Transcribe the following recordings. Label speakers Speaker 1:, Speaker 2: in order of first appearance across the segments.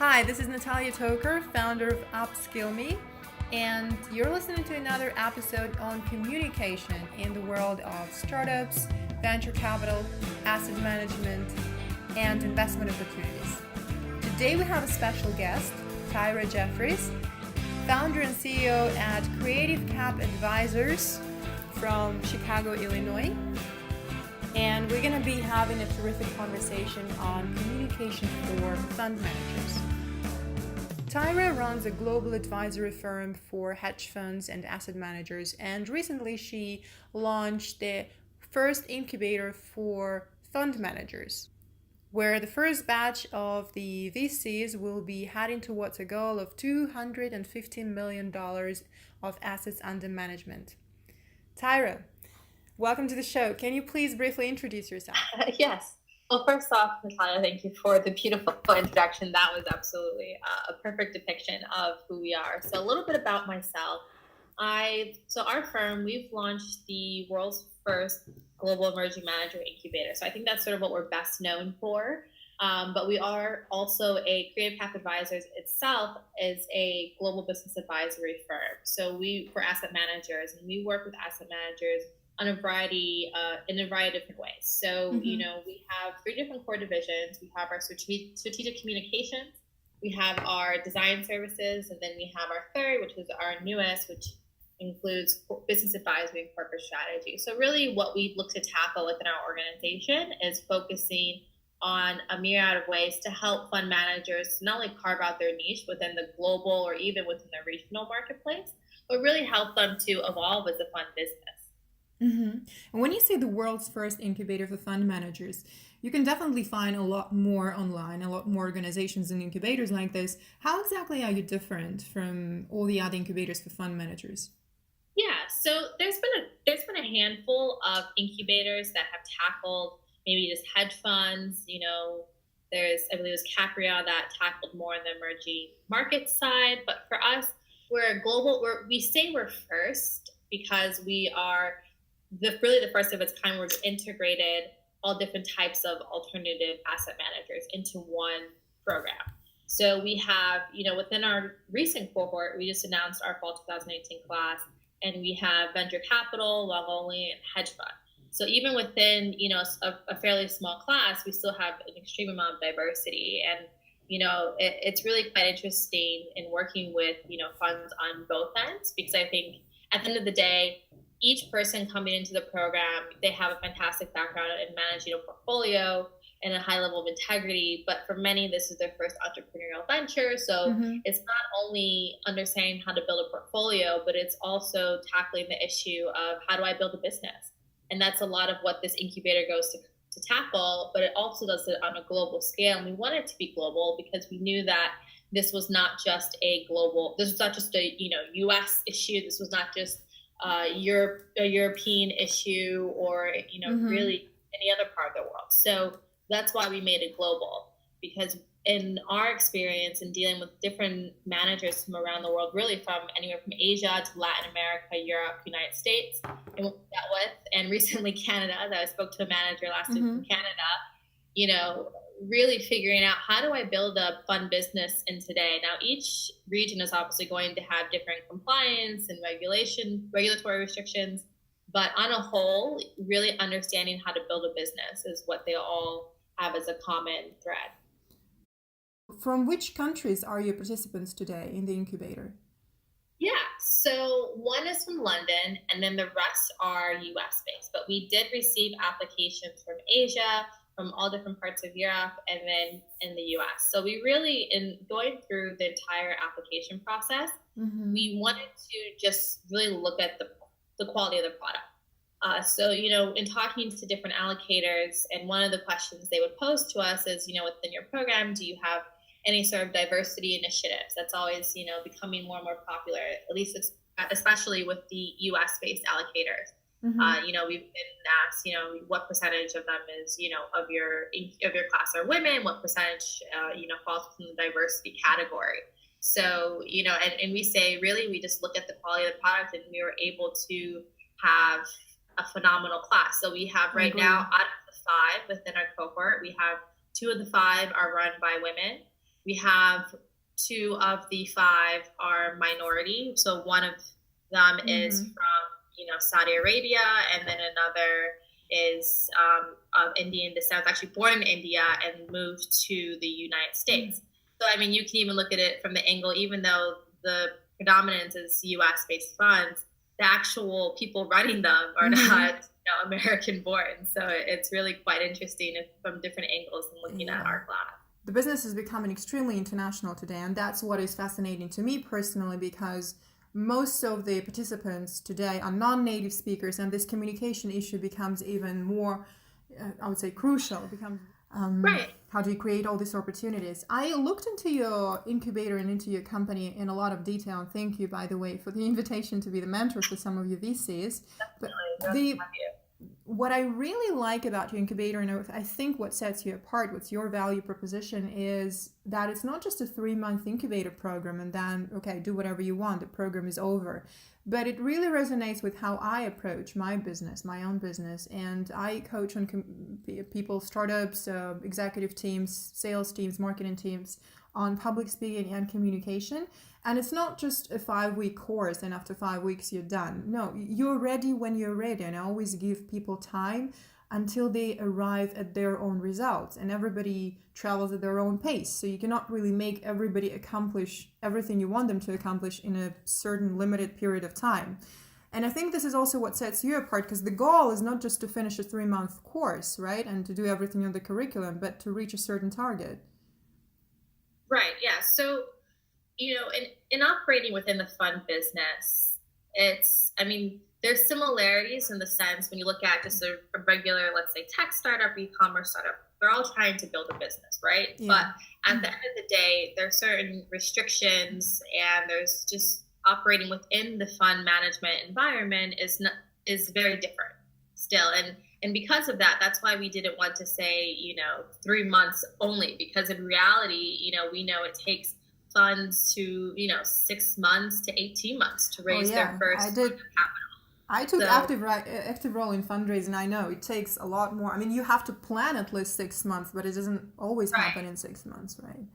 Speaker 1: Hi, this is Natalia Tokar, founder of UpSkillMe, and you're listening to another episode on communication in the world of startups, venture capital, asset management, and investment opportunities. Today we have a special guest, Tyra Jeffries, founder and CEO at CreativeCap Advisors from Chicago, Illinois. And we're going to be having a terrific conversation on communication for fund managers. Tyra runs a global advisory firm for hedge funds and asset managers, and recently she launched the first incubator for fund managers, where the first batch of the VCs will be heading towards a goal of $250 million of assets under management. Tyra, welcome to the show. Can you please briefly introduce yourself?
Speaker 2: Yes. Well, first off, Natalia, thank you for the beautiful introduction. That was absolutely a perfect depiction of who we are. So a little bit about myself. Our firm, we've launched the world's first global emerging manager incubator. So I think that's sort of what we're best known for. But we are also CreativeCap Advisors itself is a global business advisory firm. So for asset managers, and we work with asset managers on a variety in a variety of different ways. So, we have three different core divisions. We have our strategic communications, we have our design services, and then we have our third, which is our newest, which includes business advisory and corporate strategy. So really what we look to tackle within our organization is focusing on a myriad of ways to help fund managers not only carve out their niche within the global or even within the regional marketplace, but really help them to evolve as a fund business.
Speaker 1: Mm-hmm. And when you say the world's first incubator for fund managers, you can definitely find a lot more online, a lot more organizations and incubators like this. How exactly are you different from all the other incubators for fund managers?
Speaker 2: Yeah, so there's been a handful of incubators that have tackled maybe just hedge funds. I believe it was Capria that tackled more on the emerging market side. But for us, we're global. We say we're first because we are really the first of its kind. We've integrated all different types of alternative asset managers into one program. So we have, within our recent cohort, we just announced our fall 2018 class, and we have venture capital, long only, and hedge fund. So even within, a fairly small class, we still have an extreme amount of diversity. And, it's really quite interesting in working with, funds on both ends, because I think at the end of the day, each person coming into the program, they have a fantastic background in managing a portfolio and a high level of integrity. But for many, this is their first entrepreneurial venture. So It's not only understanding how to build a portfolio, but it's also tackling the issue of how do I build a business? And that's a lot of what this incubator goes to tackle, but it also does it on a global scale. And we want it to be global because we knew that this was not just a US issue. This was not just a European issue or really any other part of the world. So that's why we made it global, because in our experience in dealing with different managers from around the world, really from anywhere from Asia to Latin America, Europe, United States, and what we dealt with, and recently Canada, that I spoke to a manager last week from Canada, really figuring out how do I build a fun business in today. Now, each region is obviously going to have different compliance and regulatory restrictions, but on a whole, really understanding how to build a business is what they all have as a common thread.
Speaker 1: From which countries are your participants today in the incubator?
Speaker 2: Yeah, so one is from London, and then the rest are US based, but we did receive applications from Asia, from all different parts of Europe, and then in the US. So we really, in going through the entire application process, we wanted to just really look at the quality of the product. In talking to different allocators, and one of the questions they would pose to us is, within your program, do you have any sort of diversity initiatives? That's always, becoming more and more popular, at least especially with the US-based allocators. We've been asked, what percentage of them is, of your class are women, what percentage, falls within the diversity category. So, and we say, really, we just look at the quality of the product, and we were able to have a phenomenal class. So we have right now, out of the 5 within our cohort, we have 2 of the 5 are run by women. we have 2 of the 5 are minority. So one of them is from, Saudi Arabia, and then another is of Indian descent, actually born in India and moved to the United States. So, I mean, you can even look at it from the angle, even though the predominance is US-based funds, the actual people running them are not American born. So it's really quite interesting from different angles and looking at our class.
Speaker 1: The business is becoming extremely international today, and that's what is fascinating to me personally, because most of the participants today are non-native speakers, and this communication issue becomes even more, I would say, crucial. It becomes
Speaker 2: right.
Speaker 1: How do you create all these opportunities? I looked into your incubator and into your company in a lot of detail, and thank you, by the way, for the invitation to be the mentor for some of your VCs.
Speaker 2: Definitely.
Speaker 1: What I really like about your incubator, and I think what sets you apart, what's your value proposition, is that it's not just a 3-month incubator program and then, okay, do whatever you want, the program is over. But it really resonates with how I approach my business, my own business. And I coach on people, startups, executive teams, sales teams, marketing teams, on public speaking and communication. And it's not just a 5-week course and after 5 weeks you're done. No, you're ready when you're ready. And I always give people time until they arrive at their own results. And everybody travels at their own pace. So you cannot really make everybody accomplish everything you want them to accomplish in a certain limited period of time. And I think this is also what sets you apart, because the goal is not just to finish a 3-month course, right? And to do everything on the curriculum, but to reach a certain target.
Speaker 2: Right, yeah. So, in operating within the fund business, there's similarities in the sense when you look at just a regular, let's say, tech startup, e-commerce startup, they're all trying to build a business, right? Yeah. But at the end of the day, there are certain restrictions, and there's just operating within the fund management environment is very different still. And because of that, that's why we didn't want to say, 3 months only, because in reality, we know it takes funds to, 6 months to 18 months to raise their first capital.
Speaker 1: I took active role in fundraising. I know it takes a lot more. I mean, you have to plan at least 6 months, but it doesn't always happen in 6 months, right?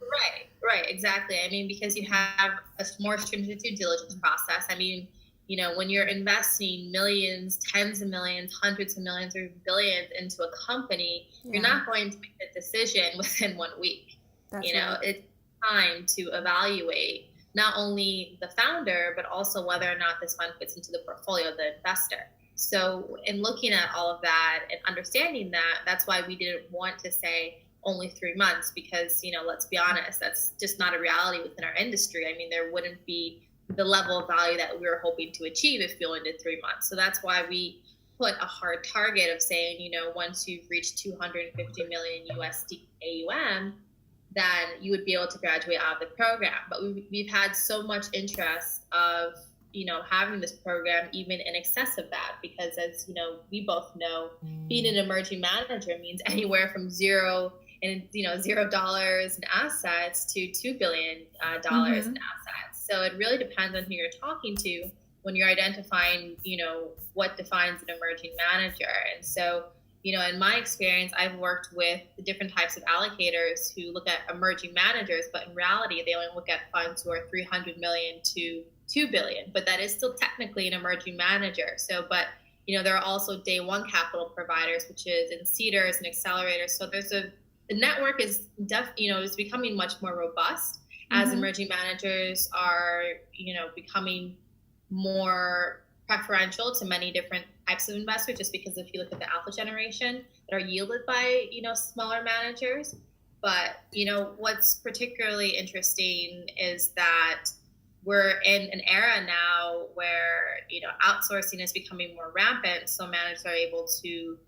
Speaker 2: Right, exactly. I mean, because you have a more stringent due diligence process. I mean, when you're investing millions, tens of millions, hundreds of millions, or billions into a company, you're not going to make a decision within 1 week. That's right. It's time to evaluate not only the founder, but also whether or not this fund fits into the portfolio of the investor. So in looking at all of that and understanding that, that's why we didn't want to say only 3 months, because, let's be honest, that's just not a reality within our industry. I mean, there wouldn't be the level of value that we were hoping to achieve if we only did 3 months. So that's why we put a hard target of saying, once you've reached 250 million USD AUM, then you would be able to graduate out of the program. But we've had so much interest of, having this program even in excess of that, because as, we both know, being an emerging manager means anywhere from $0 in assets to $2 billion in assets. So it really depends on who you're talking to when you're identifying, what defines an emerging manager. And so, in my experience, I've worked with different types of allocators who look at emerging managers, but in reality, they only look at funds who are 300 million to 2 billion, but that is still technically an emerging manager. So, but, there are also day one capital providers, which is in seeders and accelerators. So the network is is becoming much more robust as emerging managers are, becoming more preferential to many different types of investors, just because if you look at the alpha generation that are yielded by, smaller managers. But, what's particularly interesting is that we're in an era now where, outsourcing is becoming more rampant. So managers are able to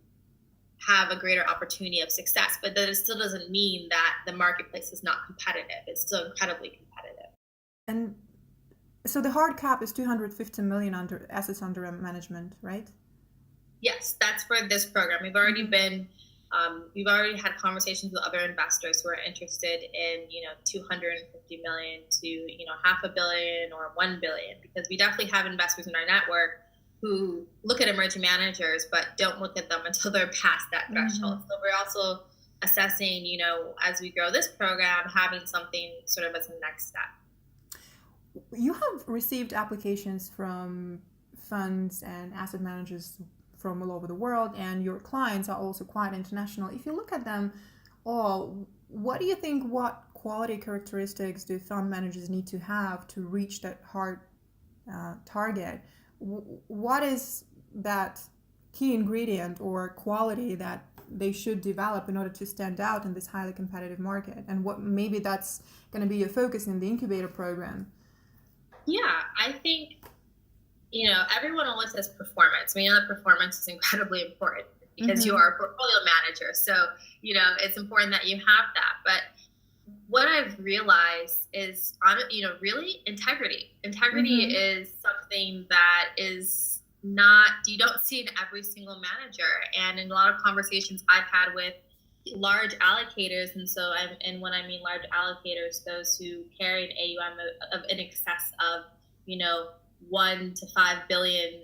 Speaker 2: have a greater opportunity of success, but that it still doesn't mean that the marketplace is not competitive. It's still incredibly competitive.
Speaker 1: And so the hard cap is 250 million assets under management, right?
Speaker 2: Yes, that's for this program. We've already we've already had conversations with other investors who are interested in, 250 million to, $500 million or 1 billion, because we definitely have investors in our network who look at emerging managers, but don't look at them until they're past that threshold. So we're also assessing, as we grow this program, having something sort of as a next step.
Speaker 1: You have received applications from funds and asset managers from all over the world, and your clients are also quite international. If you look at them all, what do you think, what quality characteristics do fund managers need to have to reach that hard target? What is that key ingredient or quality that they should develop in order to stand out in this highly competitive market? And what maybe that's going to be a focus in the incubator program?
Speaker 2: Yeah, I think, everyone always says performance. We know that performance is incredibly important because you are a portfolio manager. So, it's important that you have that. But what I've realized is, really integrity. Integrity is something that is you don't see in every single manager. And in a lot of conversations I've had with large allocators, and when I mean large allocators, those who carry an AUM of in excess of, 1 to 5 billion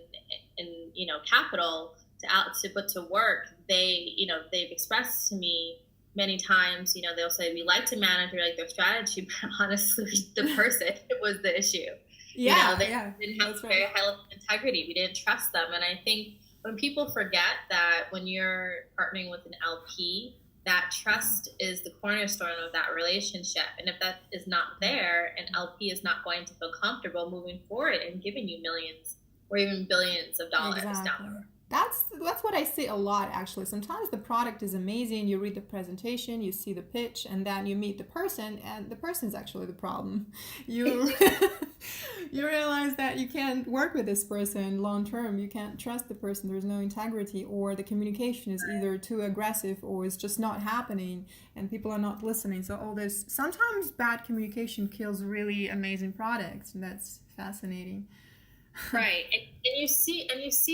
Speaker 2: in, capital to put to work, they've expressed to me many times, they'll say, we like to manage like their strategy, but honestly, the person was the issue. They didn't have very high level of integrity. We didn't trust them. And I think when people forget that when you're partnering with an LP, that trust is the cornerstone of that relationship. And if that is not there, an LP is not going to feel comfortable moving forward and giving you millions or even billions of dollars down the road.
Speaker 1: That's what I see a lot, actually. Sometimes the product is amazing. You read the presentation, you see the pitch, and then you meet the person, and the person's actually the problem. You realize that you can't work with this person long term. You can't trust the person. There's no integrity, or the communication is either too aggressive or it's just not happening, and people are not listening. So all this, sometimes bad communication kills really amazing products, and that's fascinating.
Speaker 2: Right, and you see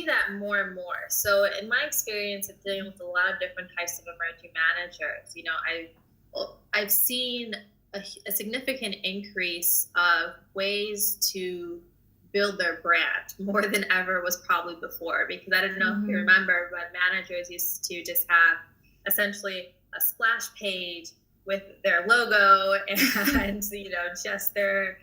Speaker 2: that more and more. So in my experience of dealing with a lot of different types of emerging managers, I've seen a significant increase of ways to build their brand more than ever was probably before. Because I don't know if you remember, but managers used to just have essentially a splash page with their logo and just their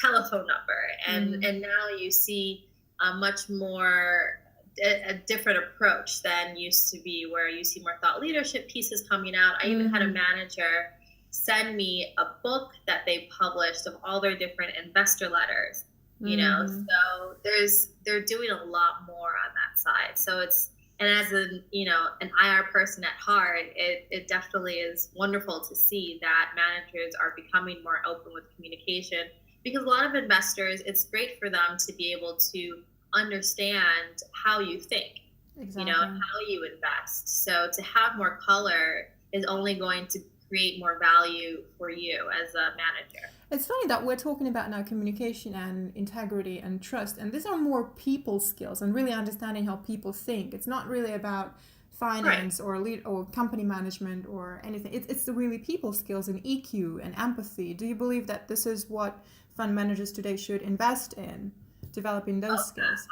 Speaker 2: telephone number, and now you see a much more a different approach than used to be, where you see more thought leadership pieces coming out. I even had a manager send me a book that they published of all their different investor letters. So they're doing a lot more on that side. So and as an IR person at heart, it definitely is wonderful to see that managers are becoming more open with communication. Because a lot of investors, it's great for them to be able to understand how you think,
Speaker 1: exactly.
Speaker 2: How you invest. So to have more color is only going to create more value for you as a manager.
Speaker 1: It's funny that we're talking about now communication and integrity and trust, and these are more people skills and really understanding how people think. It's not really about finance or company management or anything. It's the really people skills and EQ and empathy. Do you believe that this is what fund managers today should invest in, developing those skills?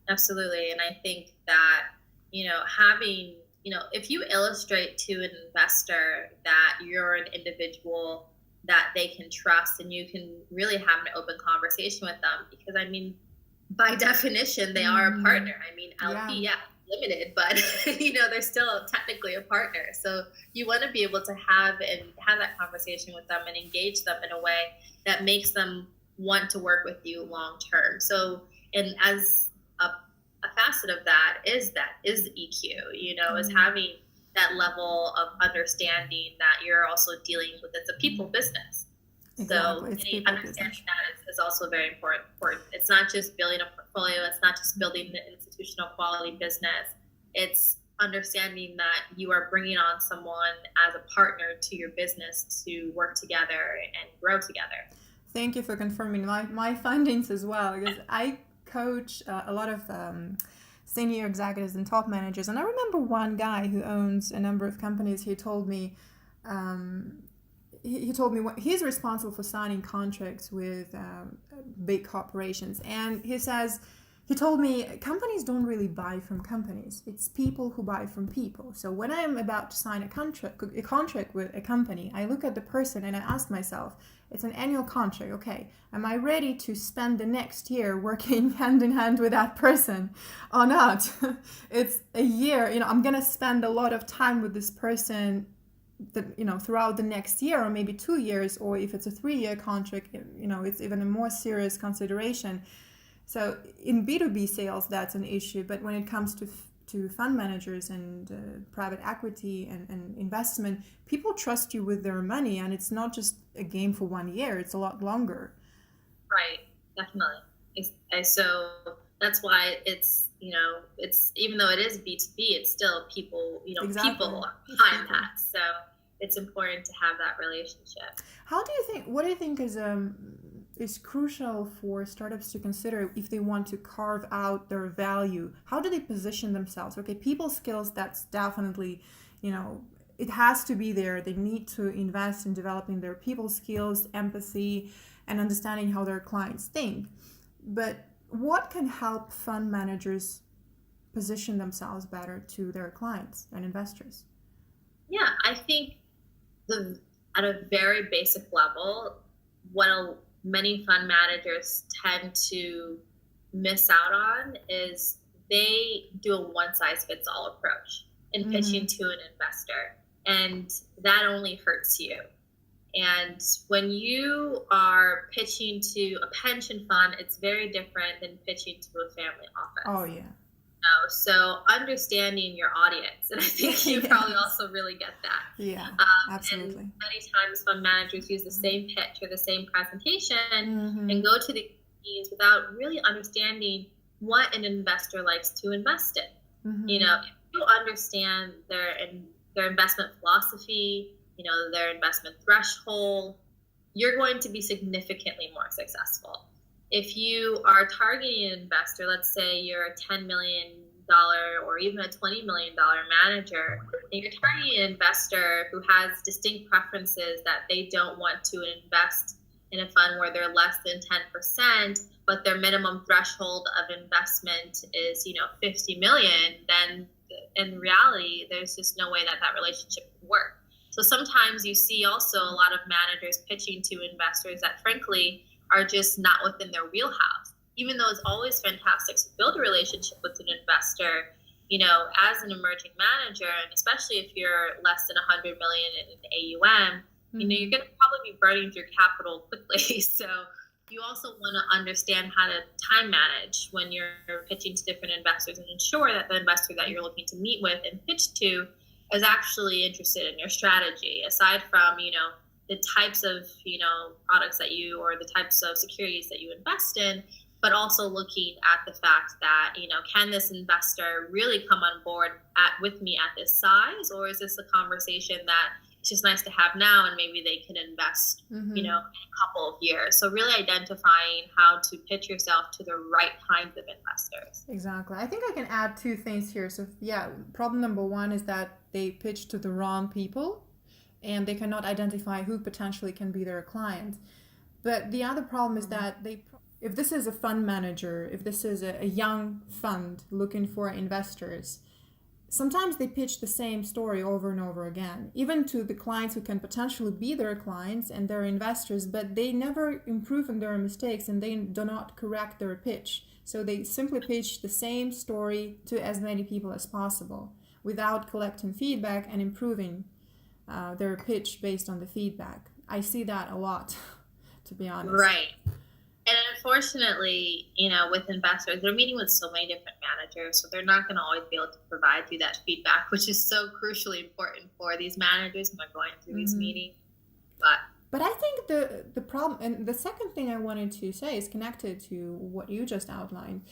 Speaker 2: Absolutely. And I think that, having, if you illustrate to an investor that you're an individual that they can trust, and you can really have an open conversation with them, because by definition, they are a partner. LP, limited, but they're still technically a partner. So you want to be able to have that conversation with them and engage them in a way that makes them want to work with you long term. So, and as a facet of that is EQ, is having that level of understanding that you're also dealing with. It's a people business.
Speaker 1: Exactly.
Speaker 2: So understanding that is also very important. It's not just building a portfolio. It's not just building the institutional quality business. It's understanding that you are bringing on someone as a partner to your business to work together and grow together.
Speaker 1: Thank you for confirming my findings as well, because I coach a lot of senior executives and top managers, and I remember one guy who owns a number of companies. He told me he's responsible for signing contracts with big corporations, and he says he told me companies don't really buy from companies. It's people who buy from people. So when I'm about to sign a contract with a company, I look at the person and I ask myself, it's an annual contract. Okay, am I ready to spend the next year working hand in hand with that person or not? It's a year, I'm going to spend a lot of time with this person throughout the next year, or maybe 2 years, or if it's a 3-year contract, it's even a more serious consideration. So in B2B sales, that's an issue. But when it comes to fund managers and private equity and investment, people trust you with their money, and it's not just a game for 1 year. It's a lot longer.
Speaker 2: Right, definitely. So that's why it's even though it is B2B, it's still people,
Speaker 1: Exactly.
Speaker 2: people behind that. So it's important to have that relationship.
Speaker 1: What do you think is crucial for startups to consider if they want to carve out their value? How do they position themselves? Okay, people skills, that's definitely, it has to be there. They need to invest in developing their people skills, empathy, and understanding how their clients think. But what can help fund managers position themselves better to their clients and investors?
Speaker 2: Yeah, I think at a very basic level, what many fund managers tend to miss out on is they do a one-size-fits-all approach in pitching to an investor, and that only hurts you. And when you are pitching to a pension fund, it's very different than pitching to a family office.
Speaker 1: Oh, yeah.
Speaker 2: So understanding your audience, and I think you probably also really get that.
Speaker 1: Yeah, absolutely.
Speaker 2: And many times fund managers use the same pitch or the same presentation and go to the meetings without really understanding what an investor likes to invest in. If you understand their investment philosophy, their investment threshold, you're going to be significantly more successful. If you are targeting an investor, let's say you're a $10 million or even a $20 million manager, and you're targeting an investor who has distinct preferences that they don't want to invest in a fund where they're less than 10%, but their minimum threshold of investment is, 50 million, then in reality, there's just no way that relationship can work. So sometimes you see also a lot of managers pitching to investors that frankly are just not within their wheelhouse. Even though it's always fantastic to build a relationship with an investor, as an emerging manager, and especially if you're less than 100 million in AUM, you're going to probably be burning through capital quickly. So you also want to understand how to time manage when you're pitching to different investors and ensure that the investor that you're looking to meet with and pitch to is actually interested in your strategy, aside from, the types of, products that or the types of securities that you invest in, but also looking at the fact that, can this investor really come on board with me at this size, or is this a conversation that it's just nice to have now and maybe they can invest, in a couple of years. So really identifying how to pitch yourself to the right kinds of investors.
Speaker 1: Exactly. I think I can add 2 things here. So problem number 1 is that they pitch to the wrong people and they cannot identify who potentially can be their client. But the other problem is that if this is a fund manager, if this is a young fund looking for investors, sometimes they pitch the same story over and over again, even to the clients who can potentially be their clients and their investors, but they never improve on their mistakes and they do not correct their pitch. So they simply pitch the same story to as many people as possible without collecting feedback and improving their pitch based on the feedback. I see that a lot, to be honest.
Speaker 2: Right. And unfortunately, with investors, they're meeting with so many different managers, so they're not going to always be able to provide you that feedback, which is so crucially important for these managers when they're going through these meetings.
Speaker 1: But I think the problem, and the second thing I wanted to say is connected to what you just outlined.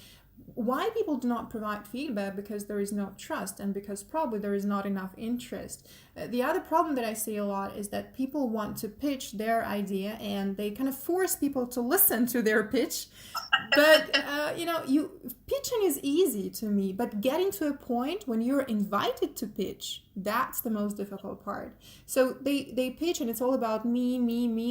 Speaker 1: Why people do not provide feedback? Because there is no trust and because probably there is not enough interest. The other problem that I see a lot is that people want to pitch their idea and they kind of force people to listen to their pitch. But, pitching is easy to me, but getting to a point when you're invited to pitch, That's the most difficult part. So they pitch and it's all about me.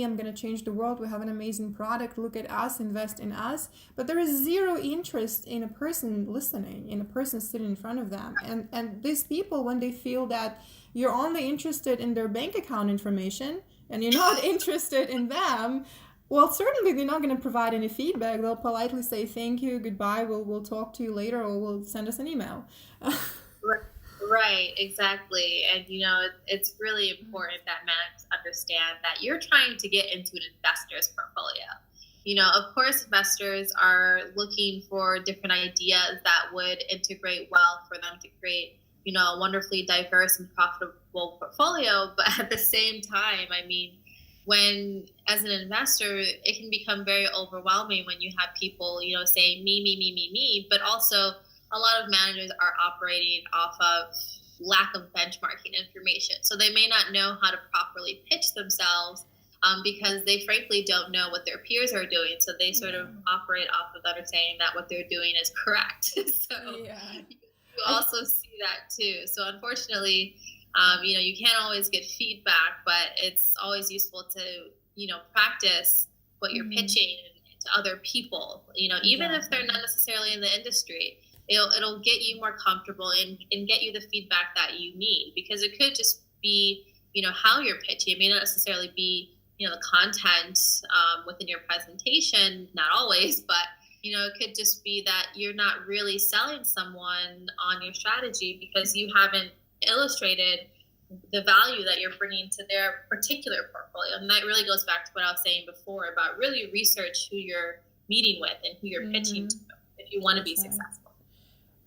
Speaker 1: I'm going to change the world. We have an amazing product. Look at us, invest in us. But there is zero interest in a person listening, in a person sitting in front of them. And these people, when they feel that you're only interested in their bank account information and you're not interested in them, well, certainly they're not going to provide any feedback. They'll politely say thank you, goodbye, we'll talk to you later, or we'll send us an email.
Speaker 2: Right, exactly. And, it's really important that managers understand that you're trying to get into an investor's portfolio. Of course, investors are looking for different ideas that would integrate well for them to create, a wonderfully diverse and profitable portfolio. But at the same time, when, as an investor, it can become very overwhelming when you have people, saying me, but also a lot of managers are operating off of lack of benchmarking information. So they may not know how to properly pitch themselves because they frankly don't know what their peers are doing. So they sort of operate off of understanding that what they're doing is correct. So you also see that too. So unfortunately, you can't always get feedback, but it's always useful to, practice what you're pitching to other people, even if they're not necessarily in the industry. It'll get you more comfortable and get you the feedback that you need, because it could just be, how you're pitching. It may not necessarily be, the content within your presentation, not always, but, it could just be that you're not really selling someone on your strategy because you haven't illustrated the value that you're bringing to their particular portfolio. And that really goes back to what I was saying before about really research who you're meeting with and who you're pitching to if you want to be successful.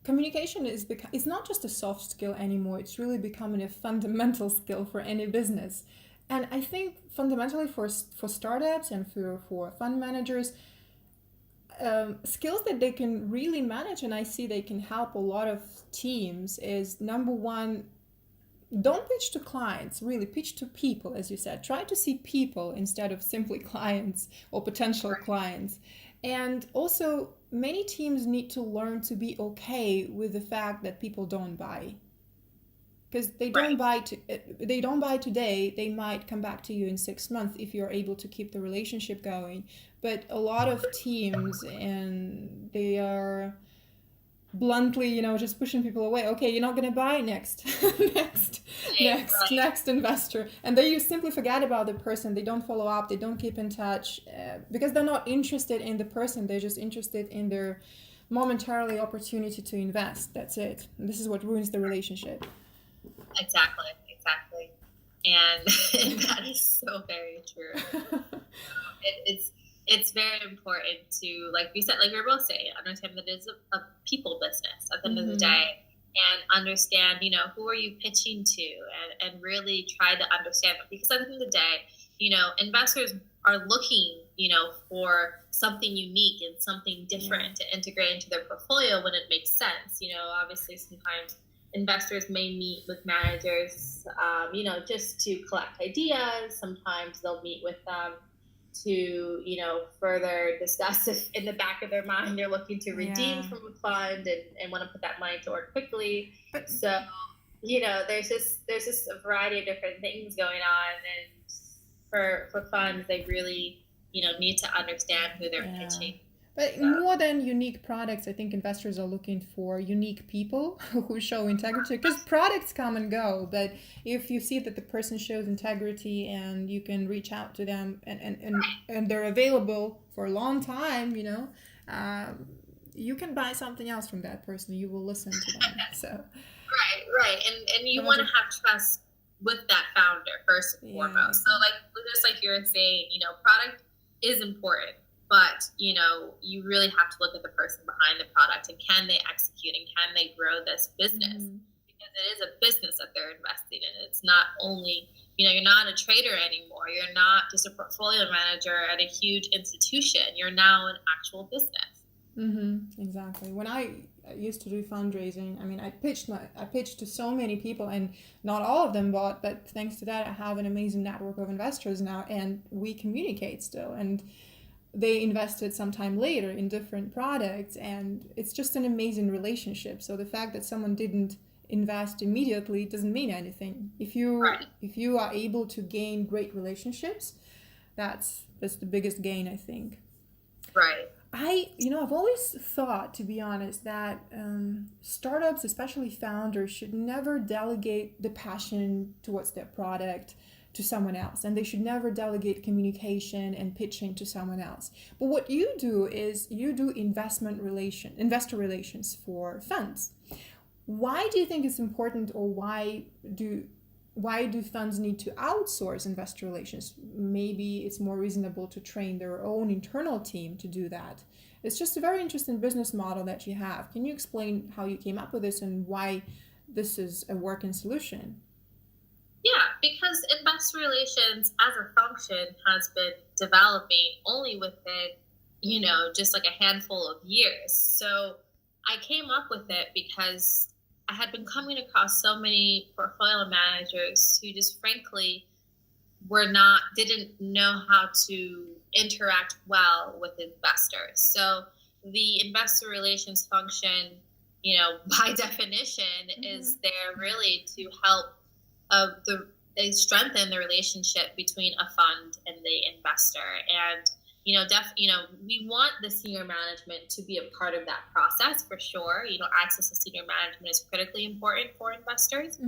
Speaker 1: Communication it's not just a soft skill anymore. It's really becoming a fundamental skill for any business. And I think fundamentally for startups and for fund managers, skills that they can really manage, and I see they can help a lot of teams, is number one, don't pitch to clients, really pitch to people, as you said. Try to see people instead of simply clients or potential clients. And also, many teams need to learn to be okay with the fact that people don't buy. Because they don't buy today, they might come back to you in 6 months if you're able to keep the relationship going. But a lot of teams, and they are bluntly, just pushing people away. Okay, you're not going to buy next investor. And then you simply forget about the person. They don't follow up. They don't keep in touch because they're not interested in the person. They're just interested in their momentarily opportunity to invest. That's it. And this is what ruins the relationship.
Speaker 2: Exactly. And that is so very true. It's very important to, like we said, like we were both saying, understand that it is a people business at the end of the day, and understand, who are you pitching to, and really try to understand them, because at the end of the day, investors are looking, for something unique and something different to integrate into their portfolio when it makes sense. Obviously sometimes investors may meet with managers, just to collect ideas. Sometimes they'll meet with them to, further discuss if in the back of their mind they're looking to redeem from a fund and want to put that money to work quickly. So, there's just a variety of different things going on. And for funds, they really, need to understand who they're pitching.
Speaker 1: But more than unique products, I think investors are looking for unique people who show integrity, because products come and go. But if you see that the person shows integrity and you can reach out to them and they're available for a long time, you can buy something else from that person. You will listen to them. So
Speaker 2: Right. And you want to have trust with that founder first and foremost. So just like you were saying, product is important. But, you really have to look at the person behind the product, and can they execute, and can they grow this business? Because it is a business that they're investing in. It's not only, you're not a trader anymore. You're not just a portfolio manager at a huge institution. You're now an actual business.
Speaker 1: Exactly. When I used to do fundraising, I pitched to so many people, and not all of them bought, but thanks to that, I have an amazing network of investors now, and we communicate still. And they invested sometime later in different products, and it's just an amazing relationship. So the fact that someone didn't invest immediately, it doesn't mean anything. If you are able to gain great relationships, that's the biggest gain, I think.
Speaker 2: Right.
Speaker 1: I've always thought, to be honest, that startups, especially founders, should never delegate the passion towards their product to someone else, and they should never delegate communication and pitching to someone else. But what you do is you do investor relations for funds. Why do you think it's important, or why do funds need to outsource investor relations? Maybe it's more reasonable to train their own internal team to do that. It's just a very interesting business model that you have. Can you explain how you came up with this and why this is a working solution?
Speaker 2: Yeah, because investor relations as a function has been developing only within, just like a handful of years. So I came up with it because I had been coming across so many portfolio managers who just frankly didn't know how to interact well with investors. So the investor relations function, by definition, is there really to help strengthen the relationship between a fund and the investor. And we want the senior management to be a part of that process for sure. Access to senior management is critically important for investors,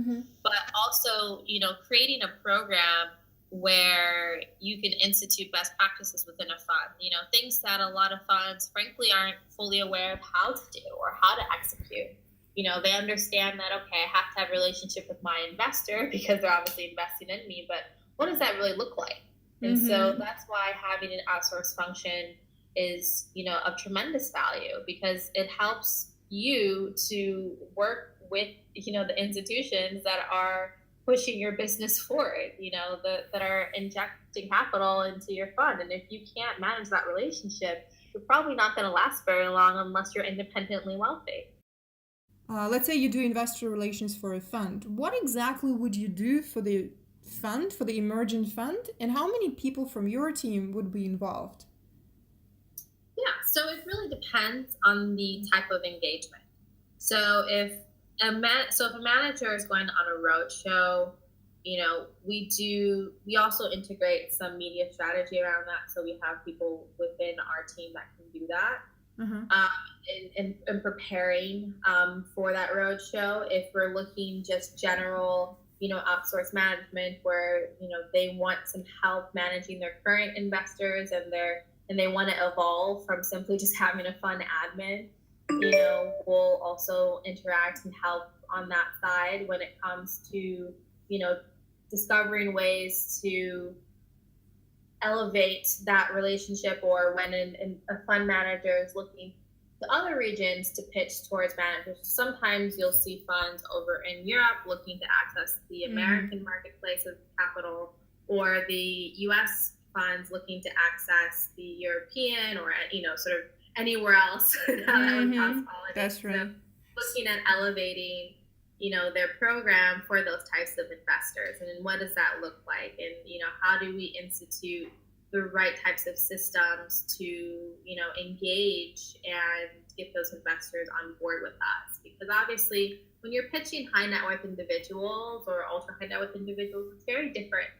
Speaker 2: but also, creating a program where you can institute best practices within a fund, things that a lot of funds frankly aren't fully aware of how to do or how to execute. They understand that, okay, I have to have a relationship with my investor because they're obviously investing in me, but what does that really look like? And so that's why having an outsourced function is, of tremendous value, because it helps you to work with, the institutions that are pushing your business forward, that are injecting capital into your fund. And if you can't manage that relationship, you're probably not going to last very long unless you're independently wealthy.
Speaker 1: Let's say you do investor relations for a fund. What exactly would you do for the fund, for the emergent fund, and how many people from your team would be involved?
Speaker 2: Yeah, so it really depends on the type of engagement. So if a manager is going on a roadshow, we also integrate some media strategy around that. So we have people within our team that can do that. In preparing for that roadshow. If we're looking just general, outsource management where, they want some help managing their current investors and they want to evolve from simply just having a fun admin, we'll also interact and help on that side when it comes to, discovering ways to elevate that relationship, or when a fund manager is looking to other regions to pitch towards managers. Sometimes you'll see funds over in Europe looking to access the American marketplace of capital, or the US funds looking to access the European or, sort of anywhere else that would consolidate.
Speaker 1: That's right.
Speaker 2: So looking at elevating, their program for those types of investors, and then what does that look like, and how do we institute the right types of systems to engage and get those investors on board with us. Because obviously when you're pitching high net worth individuals or ultra high net worth individuals, it's very different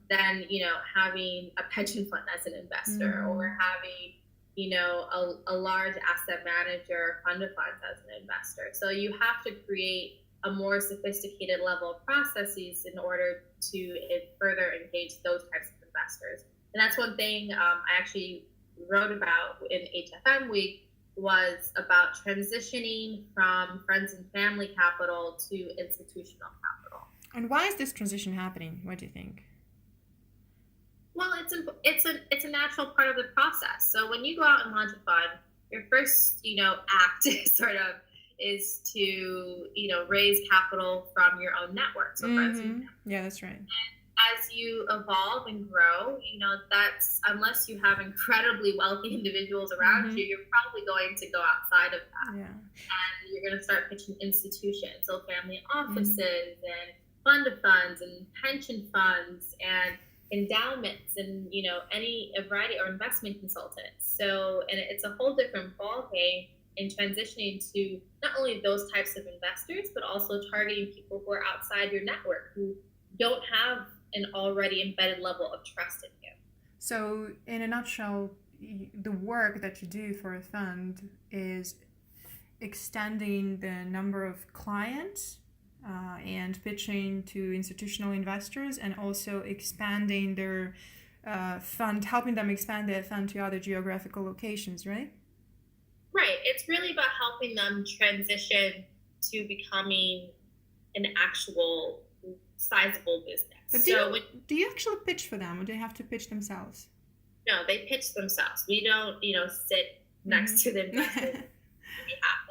Speaker 2: than having a pension fund as an investor, or having a large asset manager, fund of funds as an investor. So you have to create a more sophisticated level of processes in order to further engage those types of investors. And that's one thing I actually wrote about in HFM Week, was about transitioning from friends and family capital to institutional capital.
Speaker 1: And why is this transition happening? What do you think?
Speaker 2: Well, it's a natural part of the process. So when you go out and launch a fund, your first act is to raise capital from your own network. So friends and family.
Speaker 1: Yeah, that's right.
Speaker 2: And as you evolve and grow, that's, unless you have incredibly wealthy individuals around you, you're probably going to go outside of that. Yeah. And you're going to start pitching institutions, so family offices and fund of funds and pension funds and endowments and a variety, or investment consultants. So, and it's a whole different ballgame in transitioning to not only those types of investors, but also targeting people who are outside your network who don't have an already embedded level of trust in you.
Speaker 1: So, in a nutshell, the work that you do for a fund is extending the number of clients and pitching to institutional investors, and also expanding their fund, helping them expand their fund to other geographical locations, right?
Speaker 2: Right. It's really about helping them transition to becoming an actual sizable business.
Speaker 1: But do you actually pitch for them, or do they have to pitch themselves?
Speaker 2: No, they pitch themselves. We don't, sit next to the investors.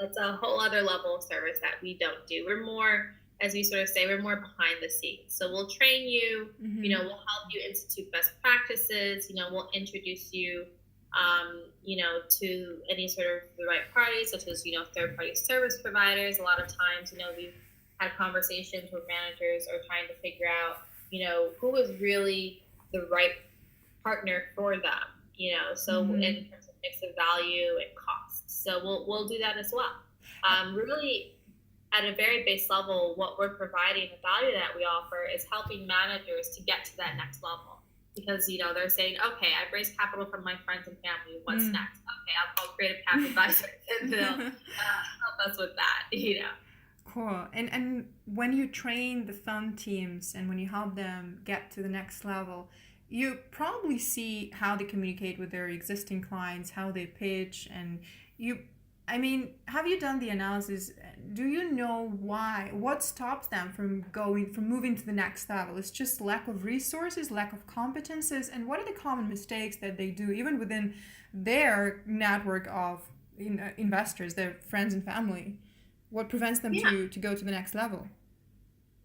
Speaker 2: That's a whole other level of service that we don't do. We're more, as we sort of say, we're more behind the scenes. So we'll train you, we'll help you institute best practices, we'll introduce you, to any sort of the right parties, such as, third-party service providers. A lot of times, we've had conversations where managers are trying to figure out, who is really the right partner for them, so in terms of mix of value and cost. So we'll do that as well. Really, at a very base level, what we're providing, the value that we offer is helping managers to get to that next level. Because, they're saying, okay, I've raised capital from my friends and family. What's next? Okay, I'll call CreativeCap advisors, and they'll help us with that,
Speaker 1: Cool. And when you train the fund teams and when you help them get to the next level, you probably see how they communicate with their existing clients, how they pitch, and have you done the analysis? Do you know what stops them from moving to the next level? It's just lack of resources, lack of competences, and what are the common mistakes that they do, even within their network of investors, their friends and family? What prevents them to go to the next level?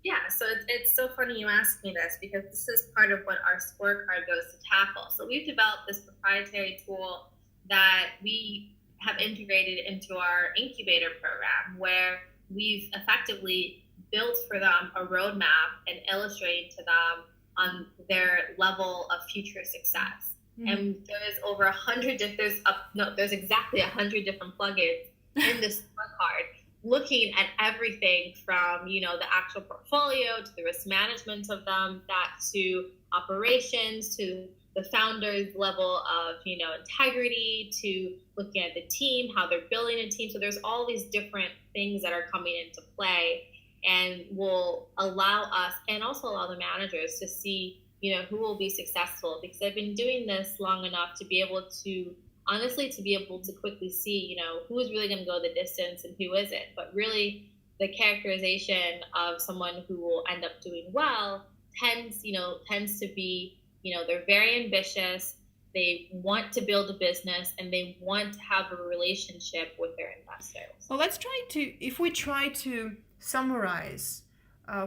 Speaker 2: Yeah, so it's so funny you asked me this, because this is part of what our scorecard goes to tackle. So we've developed this proprietary tool that we have integrated into our incubator program, where we've effectively built for them a roadmap and illustrated to them on their level of future success. And there's over 100 there's exactly 100 different plugins in this scorecard, looking at everything from, the actual portfolio to the risk management of them, back to operations, to the founder's level of, integrity, to looking at the team, how they're building a team. So there's all these different things that are coming into play, and will allow us, and also allow the managers to see, who will be successful, because I've been doing this long enough to be able to, honestly, to be able to quickly see, who is really going to go the distance and who isn't. But really, the characterization of someone who will end up doing well tends to be, they're very ambitious, they want to build a business, and they want to have a relationship with their investors.
Speaker 1: Well, if we try to summarize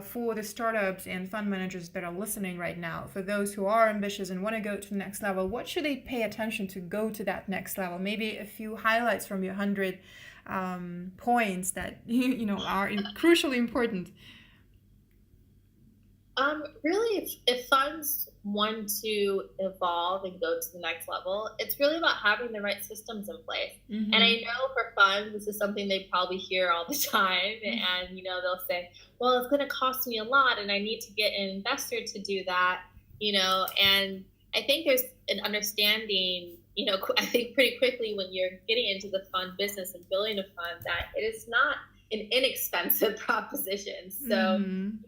Speaker 1: for the startups and fund managers that are listening right now, for those who are ambitious and want to go to the next level, what should they pay attention to go to that next level? Maybe a few highlights from your 100 points that are crucially important.
Speaker 2: Really, if funds want to evolve and go to the next level, it's really about having the right systems in place. And I know for funds, this is something they probably hear all the time. And, they'll say, well, it's going to cost me a lot, and I need to get an investor to do that, and I think there's an understanding, I think pretty quickly when you're getting into the fund business and building a fund, that it is not an inexpensive proposition. So, and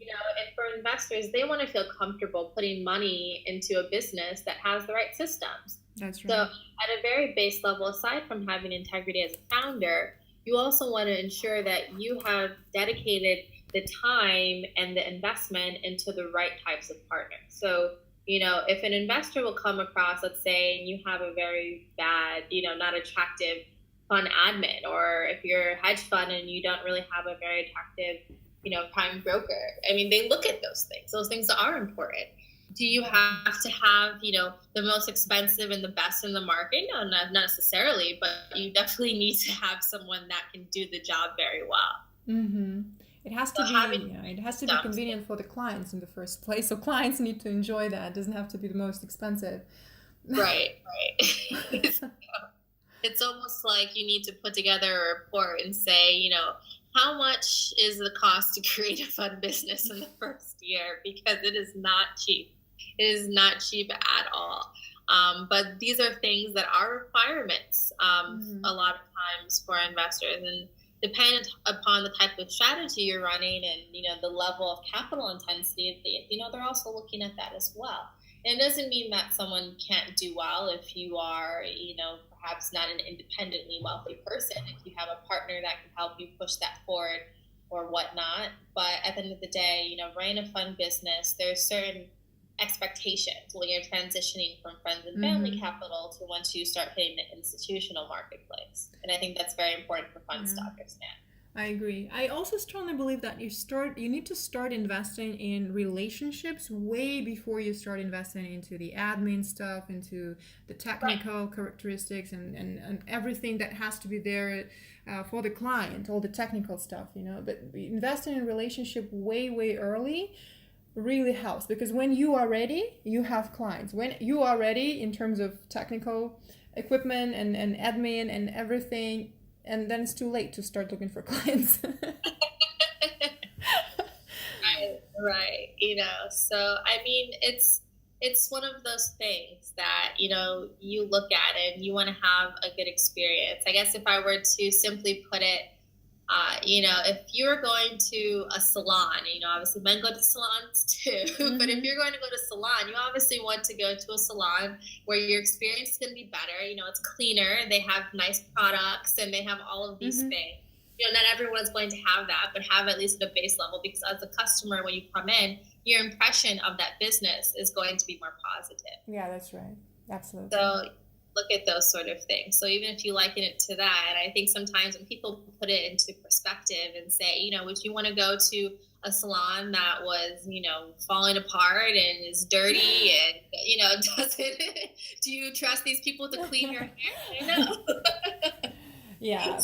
Speaker 2: for investors, they want to feel comfortable putting money into a business that has the right systems.
Speaker 1: That's right.
Speaker 2: So at a very base level, aside from having integrity as a founder, you also want to ensure that you have dedicated the time and the investment into the right types of partners. So, if an investor will come across, let's say, and you have a very bad, not attractive fund admin, or if you're a hedge fund and you don't really have a very attractive, prime broker. They look at those things. Those things are important. Do you have to have, the most expensive and the best in the market? No, not necessarily, but you definitely need to have someone that can do the job very well.
Speaker 1: It has to be convenient for the clients in the first place. So clients need to enjoy that. It doesn't have to be the most expensive.
Speaker 2: Right. It's almost like you need to put together a report and say, how much is the cost to create a fun business in the first year? Because it is not cheap. It is not cheap at all. But these are things that are requirements a lot of times for investors, and dependent upon the type of strategy you're running and the level of capital intensity, they're also looking at that as well. And it doesn't mean that someone can't do well if you are perhaps not an independently wealthy person, if you have a partner that can help you push that forward or whatnot. But at the end of the day, running a fun business, there's certain expectations when you're transitioning from friends and family capital to once you start hitting the institutional marketplace. And I think that's very important for fund stockers now.
Speaker 1: I agree. I also strongly believe that you need to start investing in relationships way before you start investing into the admin stuff, into the technical characteristics and everything that has to be there for the client, all the technical stuff, But investing in relationship way early really helps, because when you are ready, you have clients. When you are ready in terms of technical equipment and admin and everything, and then it's too late to start looking for clients.
Speaker 2: Right. So I mean, it's one of those things that you look at and you want to have a good experience. I guess if I were to simply put it, if you're going to a salon, obviously men go to salons too, but if you're going to go to a salon, you obviously want to go to a salon where your experience is going to be better. It's cleaner, they have nice products, and they have all of these things. Not everyone is going to have that, but have at least at a base level, because as a customer, when you come in, your impression of that business is going to be more positive.
Speaker 1: Yeah, that's right. Absolutely.
Speaker 2: So look at those sort of things. So even if you liken it to that, I think sometimes when people put it into perspective and say, would you want to go to a salon that was, falling apart and is dirty and, doesn't, do you trust these people to clean your hair? No.
Speaker 1: Yeah.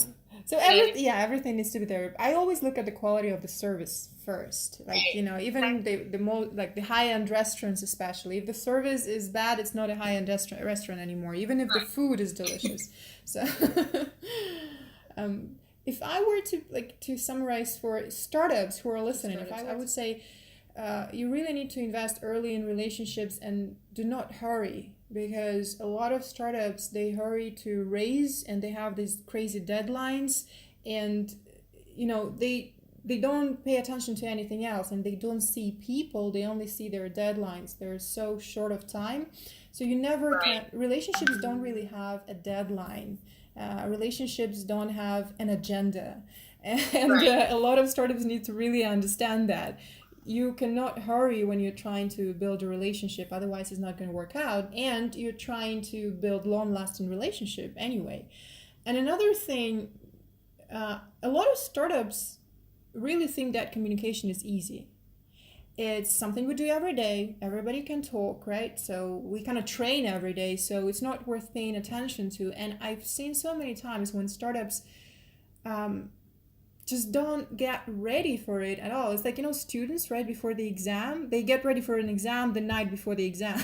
Speaker 1: So everything needs to be there. I always look at the quality of the service first. Like, even the most, like the high-end restaurants especially, if the service is bad, it's not a high-end restaurant anymore, even if the food is delicious. So if I were to summarize for startups who are listening, I would say you really need to invest early in relationships and do not hurry, because a lot of startups, they hurry to raise and they have these crazy deadlines, and they don't pay attention to anything else, and they don't see people, they only see their deadlines. They're so short of time, so you never can. Relationships don't really have a deadline. Relationships don't have an agenda, and a lot of startups need to really understand that you cannot hurry when you're trying to build a relationship, otherwise it's not going to work out, and you're trying to build long-lasting relationship anyway. And another thing, a lot of startups really think that communication is easy. It's something we do every day. Everybody can talk, right? So we kind of train every day, so it's not worth paying attention to. And I've seen so many times when startups just don't get ready for it at all. It's like, students right before the exam, they get ready for an exam the night before the exam.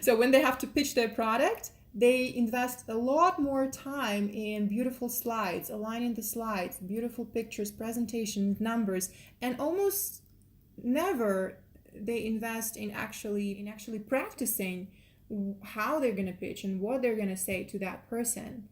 Speaker 1: So when they have to pitch their product, they invest a lot more time in beautiful slides, aligning the slides, beautiful pictures, presentations, numbers, and almost never they invest in actually practicing how they're going to pitch and what they're going to say to that person.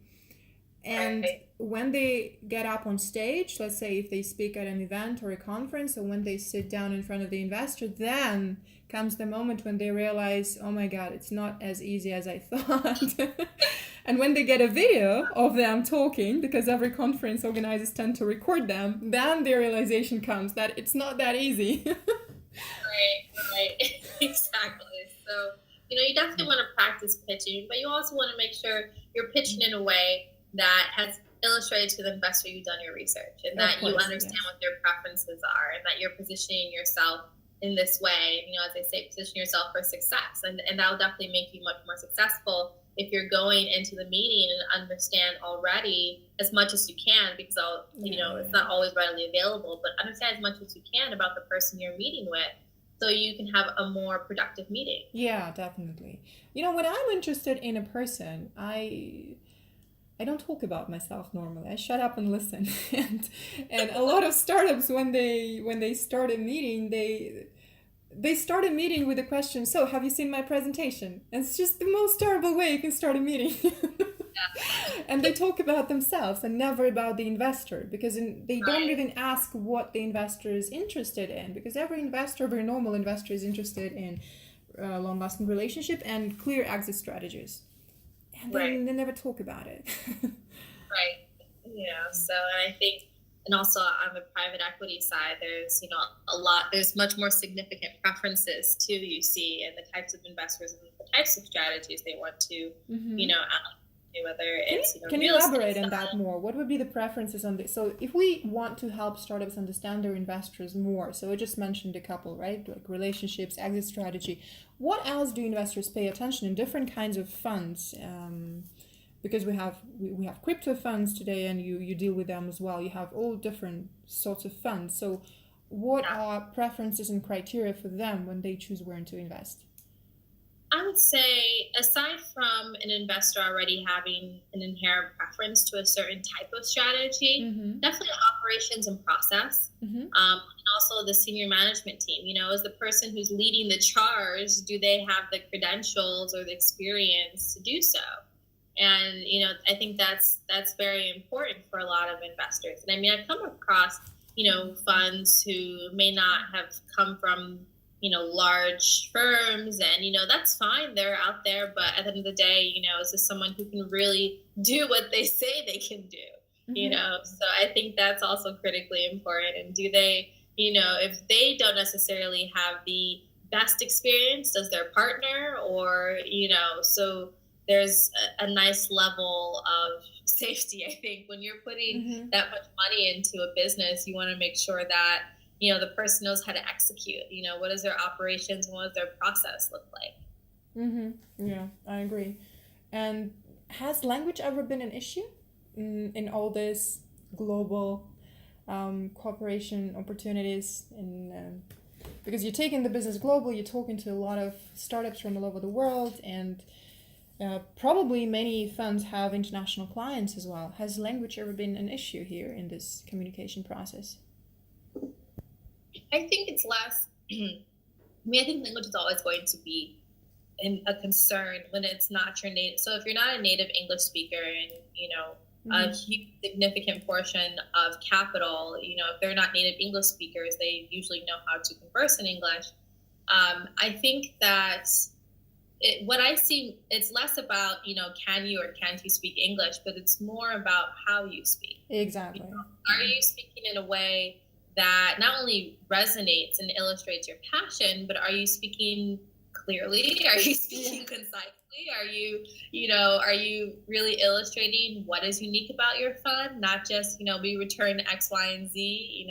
Speaker 1: And when they get up on stage, let's say if they speak at an event or a conference, or when they sit down in front of the investor, then comes the moment when they realize, oh my God, it's not as easy as I thought. And when they get a video of them talking, because every conference organizers tend to record them, then the realization comes that it's not that easy.
Speaker 2: Right. Exactly. So, you definitely want to practice pitching, but you also want to make sure you're pitching in a way that has illustrated to the investor you've done your research, and that you understand what their preferences are, and that you're positioning yourself in this way. As I say, position yourself for success, and that'll definitely make you much more successful if you're going into the meeting and understand already as much as you can, because it's not always readily available, but understand as much as you can about the person you're meeting with, so you can have a more productive meeting.
Speaker 1: Yeah, definitely. When I'm interested in a person, I I don't talk about myself normally. I shut up and listen. And a lot of startups, when they start a meeting, they start a meeting with a question. So, have you seen my presentation? And it's just the most terrible way you can start a meeting. And they talk about themselves and never about the investor, because they don't
Speaker 2: Right.
Speaker 1: even ask what the investor is interested in, because every investor, every normal investor, is interested in long-lasting relationship and clear exit strategies, and
Speaker 2: Right.
Speaker 1: then they never talk about it.
Speaker 2: Right. So and I think, and also on the private equity side, there's, there's much more significant preferences too, you see, and the types of investors and the types of strategies they want to,
Speaker 1: Mm-hmm.
Speaker 2: whether
Speaker 1: Can
Speaker 2: it's,
Speaker 1: can you
Speaker 2: real estate
Speaker 1: elaborate on that
Speaker 2: style.
Speaker 1: more? What would be the preferences on this? So if we want to help startups understand their investors more, so I just mentioned a couple, right? Like relationships, exit strategy. What else do investors pay attention in different kinds of funds? Because we have crypto funds today, and you deal with them as well. You have all different sorts of funds. So what
Speaker 2: Yeah.
Speaker 1: are preferences and criteria for them when they choose where to invest?
Speaker 2: I would say, aside from an investor already having an inherent preference to a certain type of strategy,
Speaker 1: Mm-hmm.
Speaker 2: definitely operations and process,
Speaker 1: Mm-hmm.
Speaker 2: and also the senior management team. As the person who's leading the charge, do they have the credentials or the experience to do so? And I think that's very important for a lot of investors. And I mean, I've come across funds who may not have come from large firms, and that's fine, they're out there, but at the end of the day, is this someone who can really do what they say they can do?
Speaker 1: Mm-hmm.
Speaker 2: So I think that's also critically important. And do they, if they don't necessarily have the best experience, does their partner, or so there's a nice level of safety. I think when you're putting
Speaker 1: Mm-hmm.
Speaker 2: that much money into a business, you want to make sure that the person knows how to execute. What does their operations and what does their process look like?
Speaker 1: Mm-hmm. Yeah, I agree. And has language ever been an issue in all this global cooperation opportunities? Because you're taking the business global, you're talking to a lot of startups from all over the world, and probably many funds have international clients as well. Has language ever been an issue here in this communication process?
Speaker 2: I think it's less. I think language is always going to be a concern when it's not your native. So if you're not a native English speaker, and a huge significant portion of capital, if they're not native English speakers, they usually know how to converse in English. I think that what I see, it's less about, can you or can't you speak English, but it's more about how you speak.
Speaker 1: Exactly.
Speaker 2: Are you speaking in a way that not only resonates and illustrates your passion, but are you speaking clearly? Are you speaking concisely? Are you really illustrating what is unique about your fund? Not just, we return X, Y, and Z,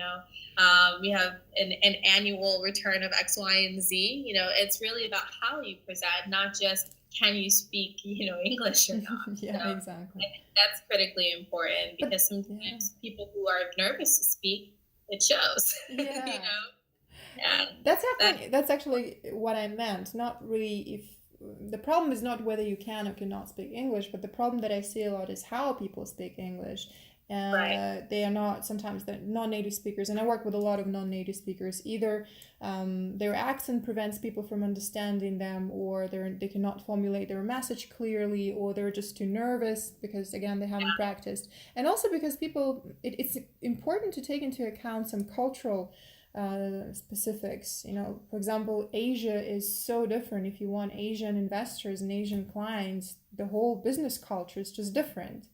Speaker 2: we have an annual return of X, Y, and Z. It's really about how you present, not just can you speak, English or not.
Speaker 1: Yeah,
Speaker 2: So
Speaker 1: exactly.
Speaker 2: I think that's critically important, because sometimes people who are nervous to speak, it shows.
Speaker 1: Yeah.
Speaker 2: Yeah.
Speaker 1: That's actually what I meant. Not really if the problem is not whether you can or cannot speak English, but the problem that I see a lot is how people speak English.
Speaker 2: Right.
Speaker 1: They are not, sometimes they're non-native speakers, and I work with a lot of non-native speakers. Either their accent prevents people from understanding them, or they cannot formulate their message clearly, or they're just too nervous because again they haven't practiced, and also because it's important to take into account some cultural specifics. For example, Asia is so different. If you want Asian investors and Asian clients, the whole business culture is just different,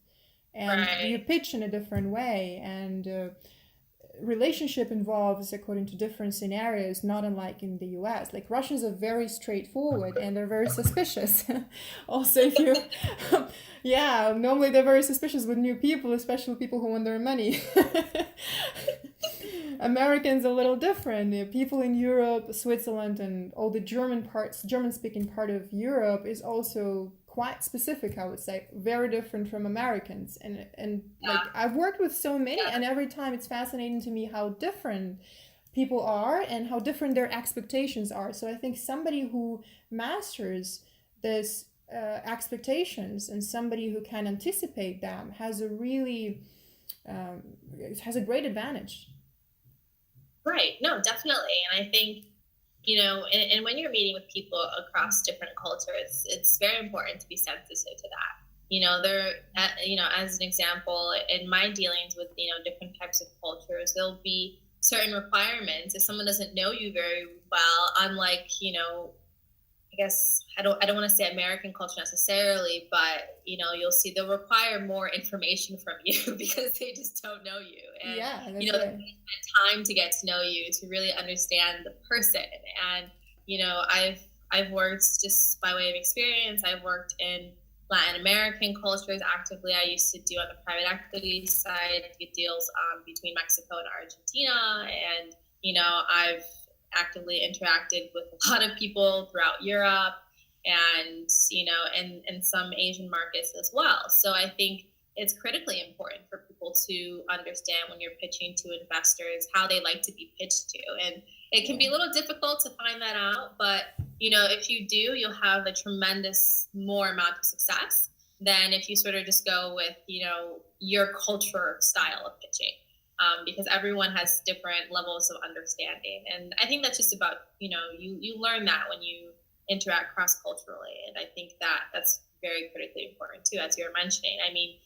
Speaker 1: and you pitch in a different way, and relationship involves according to different scenarios, not unlike in the US. Like Russians are very straightforward and they're very suspicious. Also, if you yeah, normally they're very suspicious with new people, especially people who want their money. Americans a little different. People in Europe, Switzerland, and all the German speaking part of Europe is also quite specific, I would say, very different from Americans. And like I've worked with so many, and every time it's fascinating to me how different people are and how different their expectations are. So I think somebody who masters this expectations, and somebody who can anticipate them has a really has a great advantage.
Speaker 2: Right. No, definitely. And I think, and when you're meeting with people across different cultures, it's very important to be sensitive to that. As an example, in my dealings with, different types of cultures, there'll be certain requirements. If someone doesn't know you very well, unlike, I guess I don't want to say American culture necessarily, but you'll see they'll require more information from you because they just don't know you. And
Speaker 1: Yeah,
Speaker 2: they spend time to get to know you, to really understand the person. And I've worked, just by way of experience, I've worked in Latin American cultures actively. I used to do, on the private equity side, deals between Mexico and Argentina, and I've actively interacted with a lot of people throughout Europe and, and some Asian markets as well. So I think it's critically important for people to understand, when you're pitching to investors, how they like to be pitched to. And it can be a little difficult to find that out, but, if you do, you'll have a tremendous more amount of success than if you sort of just go with, your culture style of pitching. Because everyone has different levels of understanding. And I think that's just about, you learn that when you interact cross-culturally. And I think that's very critically important too, as you're mentioning. I mean,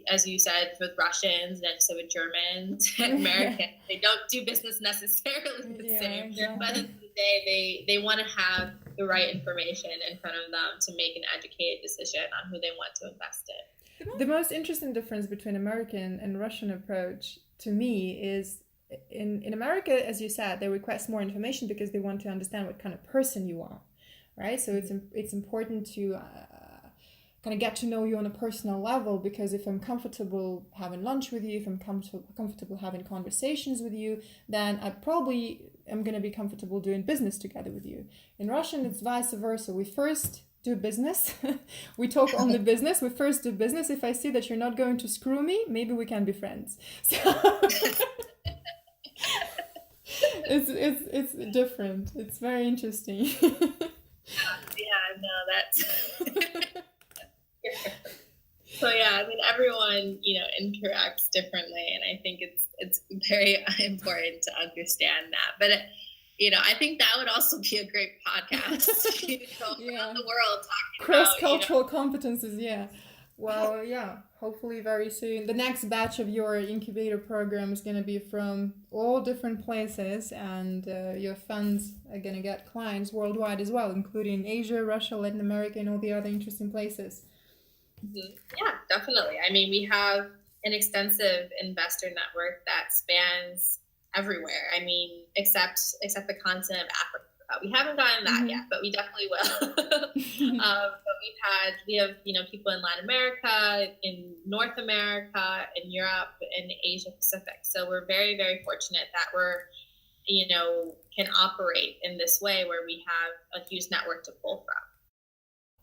Speaker 2: as you said, with Russians, and so with Germans and Americans, they don't do business necessarily the same. Exactly. But at the end of the day, they want to have the right information in front of them to make an educated decision on who they want to invest in.
Speaker 1: The most interesting difference between American and Russian approach, to me, is in America, as you said, they request more information because they want to understand what kind of person you are, right? So it's important to kind of get to know you on a personal level, because if I'm comfortable having lunch with you, if I'm comfortable having conversations with you, then I probably am going to be comfortable doing business together with you. In Russian, it's vice versa. We first do business. We talk only business. We first do business. If I see that you're not going to screw me, maybe we can be friends. So it's different. It's very interesting.
Speaker 2: That's so I mean, everyone interacts differently, and I think it's very important to understand that. But I think that would also be a great podcast. Around the world talking
Speaker 1: cross-cultural competences. Yeah. Well, hopefully very soon. The next batch of your incubator program is going to be from all different places, and your funds are going to get clients worldwide as well, including Asia, Russia, Latin America, and all the other interesting places.
Speaker 2: Mm-hmm. Yeah, definitely. I mean, we have an extensive investor network that spans everywhere. I mean, except the continent of Africa. We haven't gotten that yet, but we definitely will. But we have people in Latin America, in North America, in Europe, and Asia Pacific. So we're very, very fortunate that we're can operate in this way, where we have a huge network to pull from.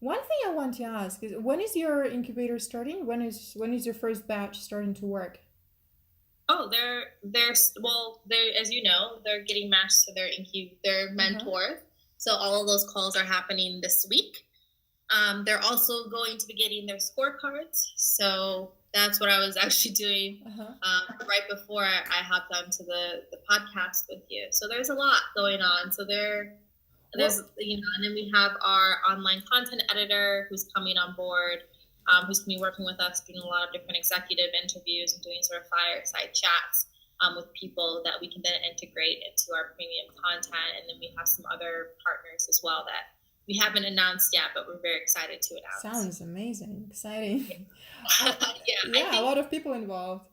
Speaker 1: One thing I want to ask is, when is your incubator starting? When is your first batch starting to work?
Speaker 2: Oh, they're as you know, they're getting matched to their mentors. So all of those calls are happening this week. They're also going to be getting their scorecards. So that's what I was actually doing right before I hopped onto the podcast with you. So there's a lot going on. So there's and then we have our online content editor who's coming on board, who's going to be working with us, doing a lot of different executive interviews and doing sort of fireside chats with people that we can then integrate into our premium content. And then we have some other partners as well that we haven't announced yet, but we're very excited to announce.
Speaker 1: Sounds amazing, exciting.
Speaker 2: A
Speaker 1: lot of people involved.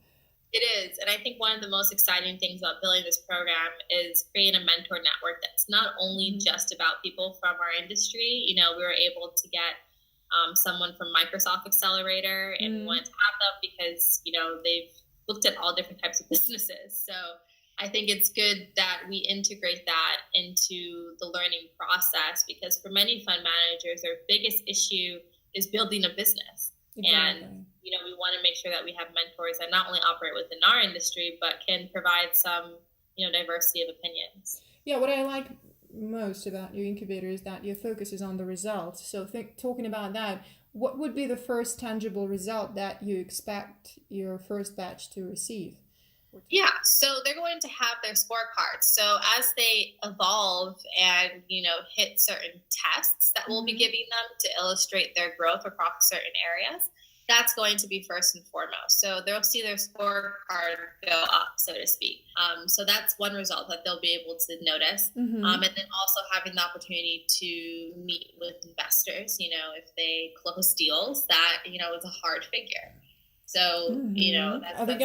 Speaker 2: It is. And I think one of the most exciting things about building this program is creating a mentor network that's not only just about people from our industry. We were able to get someone from Microsoft Accelerator, and we wanted to have them because, they've looked at all different types of businesses. So I think it's good that we integrate that into the learning process, because for many fund managers, their biggest issue is building a business. Exactly. And, we want to make sure that we have mentors that not only operate within our industry, but can provide some, diversity of opinions.
Speaker 1: Yeah, what I like most about your incubator is that your focus is on the results. So talking about that, what would be the first tangible result that you expect your first batch to receive?
Speaker 2: Yeah, so they're going to have their scorecards. So as they evolve and, hit certain tests that we'll be giving them to illustrate their growth across certain areas, that's going to be first and foremost. So they'll see their scorecard go up, so to speak. So that's one result that they'll be able to notice. And then also having the opportunity to meet with investors, if they close deals, that, is a hard figure. So, that's,
Speaker 1: are they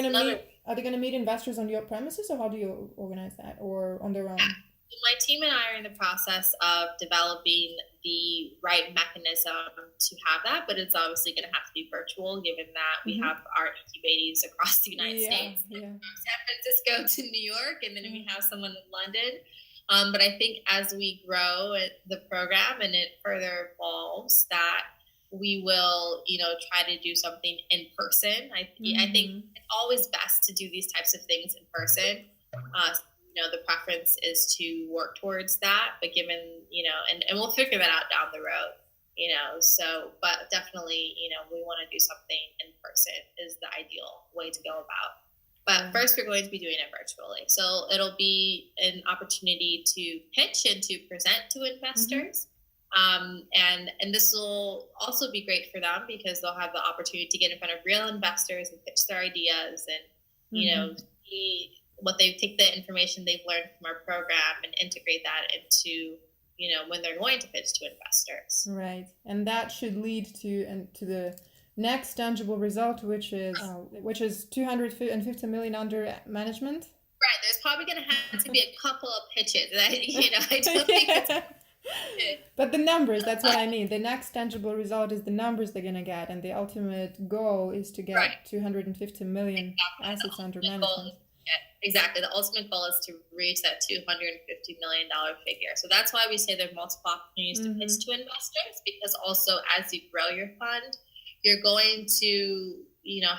Speaker 1: going to meet investors on your premises, or how do you organize that, or on their own?
Speaker 2: My team and I are in the process of developing the right mechanism to have that, but it's obviously going to have to be virtual, given that we have our incubators across the United States, from San Francisco to New York, and then we have someone in London. But I think as we grow the program and it further evolves, that we will, try to do something in person. I think it's always best to do these types of things in person. The preference is to work towards that, but given, and we'll figure that out down the road, but definitely, we want to do something in person is the ideal way to go about. But first we're going to be doing it virtually. So it'll be an opportunity to pitch and to present to investors. And this will also be great for them because they'll have the opportunity to get in front of real investors and pitch their ideas and, see what they take the information they've learned from our program and integrate that into, when they're going to pitch to investors.
Speaker 1: Right. And that should lead to the next tangible result, which is $250 million under management.
Speaker 2: Right. There's probably going to have to be a couple of pitches that, I don't think it's...
Speaker 1: But the numbers, that's what I mean. The next tangible result is the numbers they're going to get, and the ultimate goal is to get 250 million assets under management.
Speaker 2: Exactly. The ultimate goal is to reach that $250 million figure. So that's why we say there are multiple opportunities to pitch to investors, because also as you grow your fund, you're going to,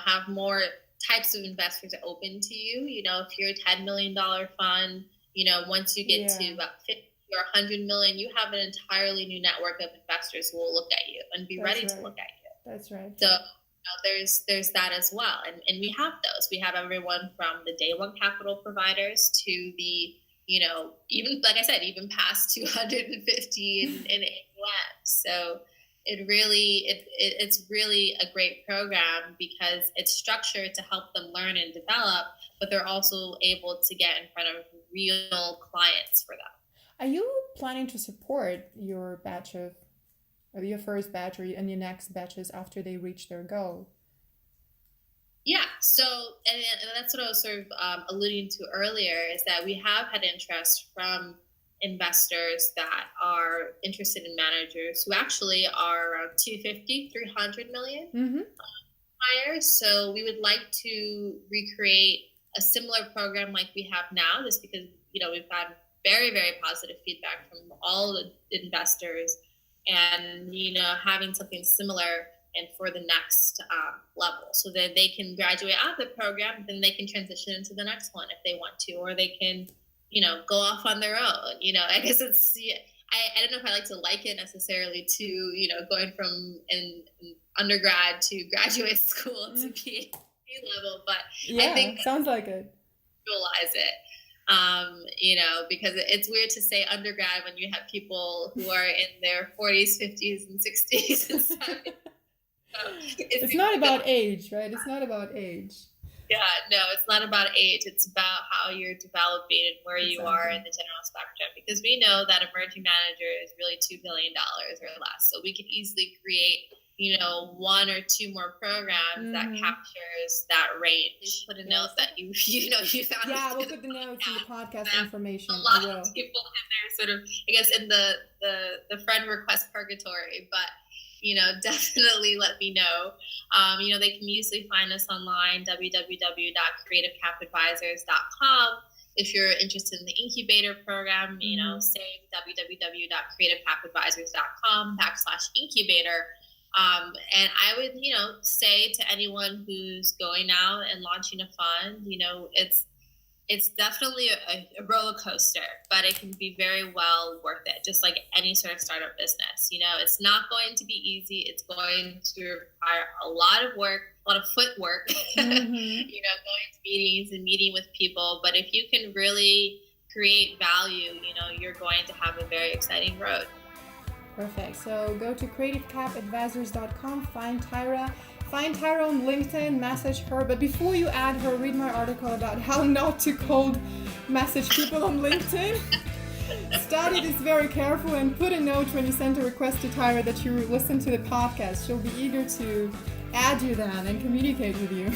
Speaker 2: have more types of investors open to you. If you're a $10 million fund, once you get to about 50 or 100 million, you have an entirely new network of investors who will look at you and be ready to look at you.
Speaker 1: That's right.
Speaker 2: So there's that as well. And we have those. We have everyone from the day one capital providers to the, even, like I said, even past 250 in AUM. So it's really a great program because it's structured to help them learn and develop, but they're also able to get in front of real clients for them.
Speaker 1: Are you planning to support your your first batch and your next batches after they reach their goal?
Speaker 2: Yeah, so and that's what I was sort of alluding to earlier, is that we have had interest from investors that are interested in managers who actually are around 250, 300 million higher. So we would like to recreate a similar program like we have now, just because, we've had very, very positive feedback from all the investors, and, having something similar and for the next level, so that they can graduate out of the program, then they can transition into the next one if they want to, or they can, go off on their own. I guess it's, I don't know if I like to like it necessarily to, going from an undergrad to graduate school to PhD level, but I think
Speaker 1: sounds like it.
Speaker 2: Visualize it. Because it's weird to say undergrad when you have people who are in their 40s, 50s, and 60s. And 70s. So
Speaker 1: it's not about age, right? It's not about age.
Speaker 2: Yeah, no, it's not about age. It's about how you're developing and where you are in the general spectrum. Because we know that emerging manager is really $2 billion or less. So we can easily create, one or two more programs that captures that range. Put a note that you found.
Speaker 1: Yeah, we'll put the notes in the podcast information.
Speaker 2: A lot of people in there sort of, I guess, in the friend request purgatory, but definitely let me know. They can easily find us online, www.creativecapadvisors.com. If you're interested in the incubator program, same www.creativecapadvisors.com/incubator. And I would, say to anyone who's going out and launching a fund, It's definitely a roller coaster, but it can be very well worth it. Just like any sort of startup business, it's not going to be easy. It's going to require a lot of work, a lot of footwork, going to meetings and meeting with people. But if you can really create value, you're going to have a very exciting road.
Speaker 1: Perfect. So go to CreativeCapAdvisors.com, find Tyra on LinkedIn, message her. But before you add her, read my article about how not to cold message people on LinkedIn. Study this very careful and put a note when you send a request to Tyra that you listen to the podcast. She'll be eager to add you then and communicate with you.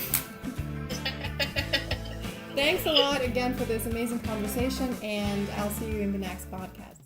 Speaker 1: Thanks a lot again for this amazing conversation, and I'll see you in the next podcast.